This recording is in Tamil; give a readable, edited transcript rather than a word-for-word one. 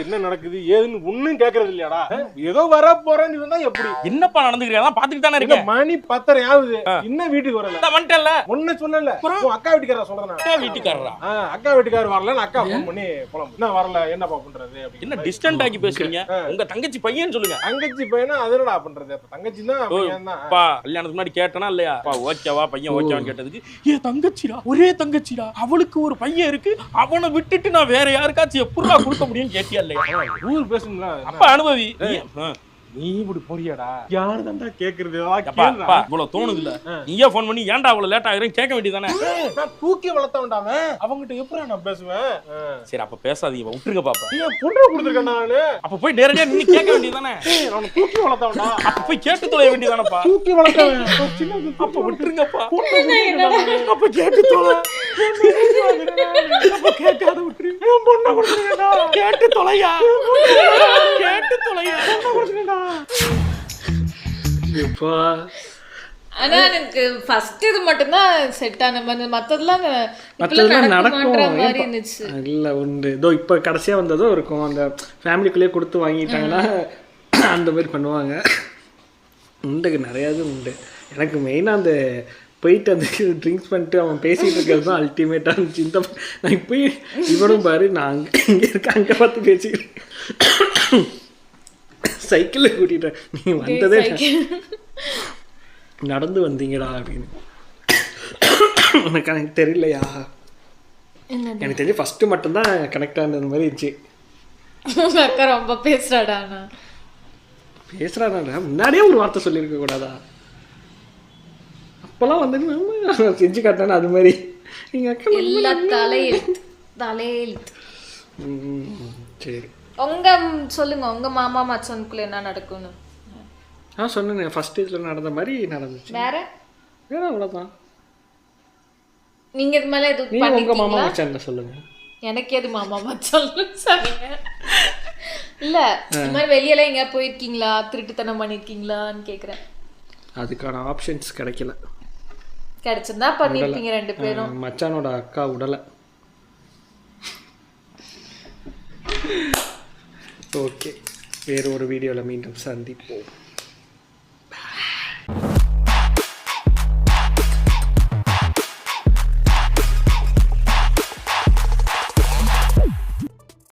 என்ன நடக்குது ஏதுன்னு ஒண்ணும் கேக்குறது இல்லையாடா? ஏதோ வர போறேன்னு இருந்தா எப்படி? என்னப்பா நடந்துக்கிறீங்க? பாத்துட்டு தானே இருக்கேன். மணி 10:30 ஆகுது, இன்னும் வீட்டுக்கு வரல. வந்துட்டல. ஒண்ணு சொல்லல. உன் அக்கா வீட்டுக்காரா சொல்றேன். அக்கா வீட்டுக்காரரா? அக்கா வீட்டுக்காரர் வரலன்னு அக்கா ஃபோன் பண்ணி புலம்பு. என்ன வரல, என்னப்பா பண்றது? என்ன டிஸ்டன்ட் ஆகி பேசுறீங்க? உங்க தங்கச்சி பையன் சொல்லுங்க. தங்கச்சி பையனா அது என்னடா பண்றது? அப்ப தங்கச்சி தான் பையன் தான். பா கல்யாணத்துக்கு முன்னாடி கேட்டனா இல்லையா? பா ஓகேவா பையன் ஓகேவான்னு கேட்டதுக்கு ஏ தங்கச்சிடா, ஒரே தங்கச்சிடா, அவளுக்கு ஒரு பையன் இருக்கு, அவனை விட்டுட்டு நான் வேற யாருக்காச்சும் எப்படிடா கொடுக்க முடியும்னு கேட்டியா இல்லையா? ஊர் பேசுங்களா? அப்ப அனுபவி. நீ இப்படி போறியாடா? யாரு தான்டா கேக்குறது? இவ்வளவு தோணுது இல்ல, நீயே போன் பண்ணி ஏன்டா அவ்வளவு லேட் ஆகுறேன்னு கேட்க வேண்டியதானே? நான் தூக்கி வளர்த்தவன்டாம அவங்கிட்ட எப்படி நான் பேசுவேன்? சரி அப்ப பேசாதீங்க, விட்டுருங்க பாப்பா. ஏன் பொண்ணு கொடுத்துருக்கேன் நானு? அப்ப போய் நேரடியா நின்னு கேட்க வேண்டியதானே? நான் தூக்கி வளர்த்தவன்டா. அப்ப போய் கேட்டு தொலைய வேண்டியதானப்பா. தூக்கி வளர்த்தவன் அப்ப விட்டுருங்கப்பா. அப்ப கேட்டு தொலை. அப்ப கேட்காத விட்டுரு. என் பொண்ணை கொடுத்துருக்கா. கேட்டு தொலையா, கேட்டு தொலையா. ஆனா எனக்கு ஃபர்ஸ்ட் இது மட்டும் தான் செட் ஆன மாதிரி, மத்ததெல்லாம் நடக்கும் மாதிரி இருந்துச்சு. இல்ல உண்டு. இதோ இப்ப கடைசியா வந்ததும் இருக்கும், அந்த ஃபேமிலிக்குள்ளேயே கொடுத்து வாங்கிட்டாங்கன்னா அந்த மாதிரி பண்ணுவாங்க. உண்டுக்கு நிறையாது உண்டு. எனக்கு மெயினாக அந்த போயிட்டு அந்த ட்ரிங்க்ஸ் பண்ணிட்டு அவன் பேசிகிட்டு இருக்கிறது தான் அல்டிமேட்டாக இருந்துச்சு. இந்த நான் இப்போ இவனும் பாரு, நான் அங்கே இங்கே இருக்க அங்கே பார்த்து பேசிக்கிட்டு சைக்கிளில் கூட்டிகிட்டேன். நீ வந்ததே நடந்து வந்தீங்கடா அப்படின்னு. உனக்கு எனக்கு தெரியலையா? எனக்கு தெரிஞ்சு ஃபஸ்ட்டு மட்டும்தான் கனெக்ட் ஆனது மாதிரி இருந்துச்சு. அக்கா ரொம்ப பேசுறாடா. பேசுகிறாடா, முன்னாடியே ஒரு வார்த்தை சொல்லியிருக்க கூடாதா? அப்போல்லாம் வந்து செஞ்சு காட்டானே அது மாதிரி எங்கள் அக்கா எல்லா தலையெழுத்து. சரி உங்க சொல்லுங்க, உங்க மாமா மச்சானுக்குள்ள என்ன நடக்கும்னு? சொன்னேன் ஃபர்ஸ்ட் இதில் நடந்த மாதிரி நடந்துச்சு. வேற அவ்வளோதான். நீங்க இது மேலே எதுவும் உங்கள் மாமா பண்ணிருக்கீங்களா? மச்சான் சொல்லுங்கள். எனக்கு எது மாமா மச்சான் சொல்லுங்க. இல்ல இந்த மாதிரி வெளியெல்லாம் எங்கேயா போயிருக்கீங்களா, திருட்டுத்தனம் பண்ணிருக்கீங்களான்னு கேக்குறேன். அதுக்கான ஆப்ஷன்ஸ் கிடைக்கல. கிடைச்சிருந்தா பண்ணிருப்பீங்க ரெண்டு பேரும். மச்சானோட அக்கா உடலை. ஓகே, வேறு ஒரு வீடியோவில் மீண்டும் சந்திப்போம்.